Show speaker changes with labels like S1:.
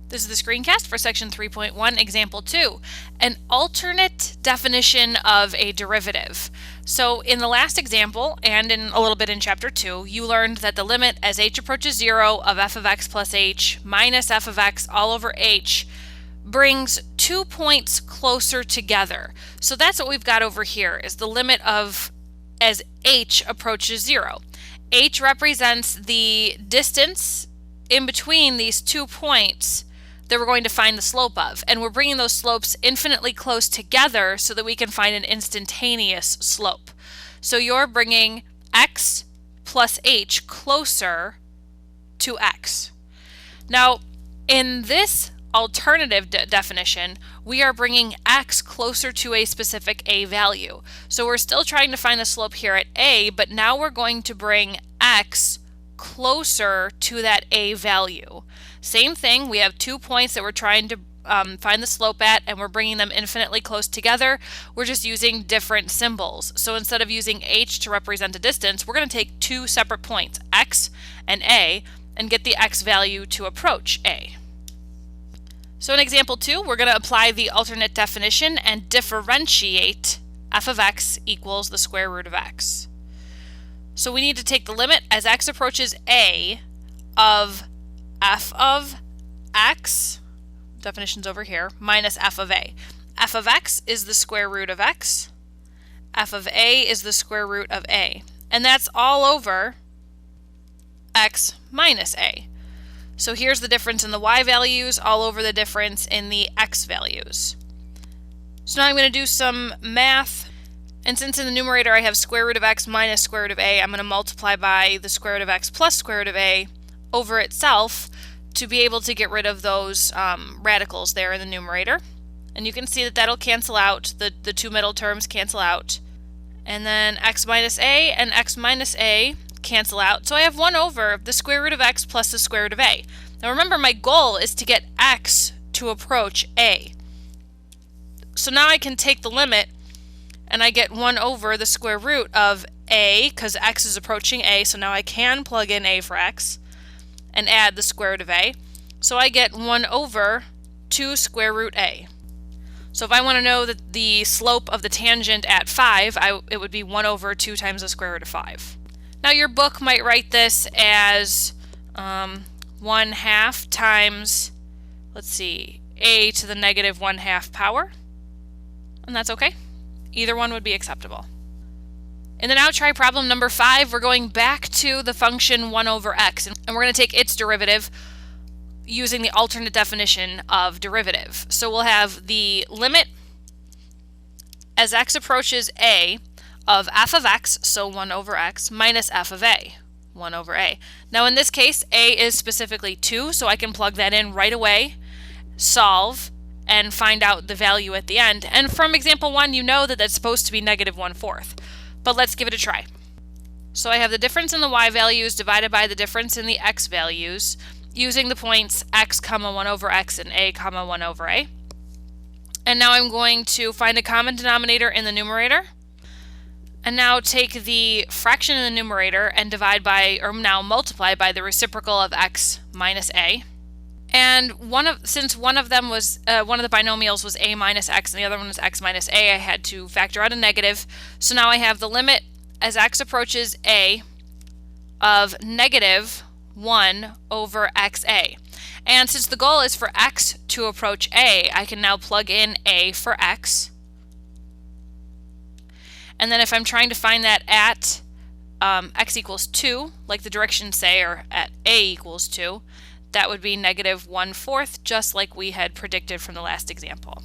S1: This is the screencast for section 3.1, example 2, an alternate definition of a derivative. So in the last example, and in a little bit in chapter 2, you learned that the limit as h approaches 0 of f of x plus h minus f of x all over h brings 2 points closer together. So that's what we've got over here, is the limit of as h approaches 0. H represents the distance in between these 2 points that we're going to find the slope of, and we're bringing those slopes infinitely close together so that we can find an instantaneous slope. So you're bringing x plus h closer to x. Now, in this alternative definition, we are bringing x closer to a specific a value. So we're still trying to find the slope here at a, but now we're going to bring x closer to that a value. Same thing, we have 2 points that we're trying to find the slope at, and we're bringing them infinitely close together. We're just using different symbols. So instead of using h to represent a distance, we're going to take 2 separate points, x and a, and get the x value to approach a. So in example 2, we're going to apply the alternate definition and differentiate f of x equals the square root of x. So we need to take the limit as x approaches a of f of x, definition's over here, minus f of a. F of x is the square root of x. F of a is the square root of a. And that's all over x minus a. So here's the difference in the y values all over the difference in the x values. So now I'm going to do some math. And since in the numerator I have square root of x minus square root of a, I'm going to multiply by the square root of x plus square root of a over itself to be able to get rid of those radicals there in the numerator. And you can see that that'll cancel out, the 2 middle terms cancel out. And then x minus a and x minus a cancel out. So I have 1 over the square root of x plus the square root of a. Now remember, my goal is to get x to approach a. So now I can take the limit and I get 1 over the square root of a, because x is approaching a, so now I can plug in a for x and add the square root of a. So I get 1 over 2 square root a. So if I want to know that the slope of the tangent at 5, it would be 1 over 2 times the square root of 5. Now your book might write this as 1/2 times, let's see, a to the negative 1/2 power, and that's okay. Either one would be acceptable. In the now try problem number 5, we're going back to the function 1 over x, and we're going to take its derivative using the alternate definition of derivative. So we'll have the limit as x approaches a of f of x, so 1 over x, minus f of a, 1 over a. Now in this case, a is specifically 2, so I can plug that in right away, solve, and find out the value at the end. And from example 1, you know that that's supposed to be negative 1/4. But let's give it a try. So I have the difference in the y values divided by the difference in the x values using the points x comma 1 over x and a comma 1 over a. And now I'm going to find a common denominator in the numerator. And now take the fraction in the numerator and divide by, or now multiply by, the reciprocal of x minus a. And since one of the binomials was a minus x and the other one was x minus a, I had to factor out a negative. So now I have the limit as x approaches a of negative 1 over xa. And since the goal is for x to approach a, I can now plug in a for x. And then if I'm trying to find that at x equals 2, like the directions say, or at a equals 2, that would be negative 1/4, just like we had predicted from the last example.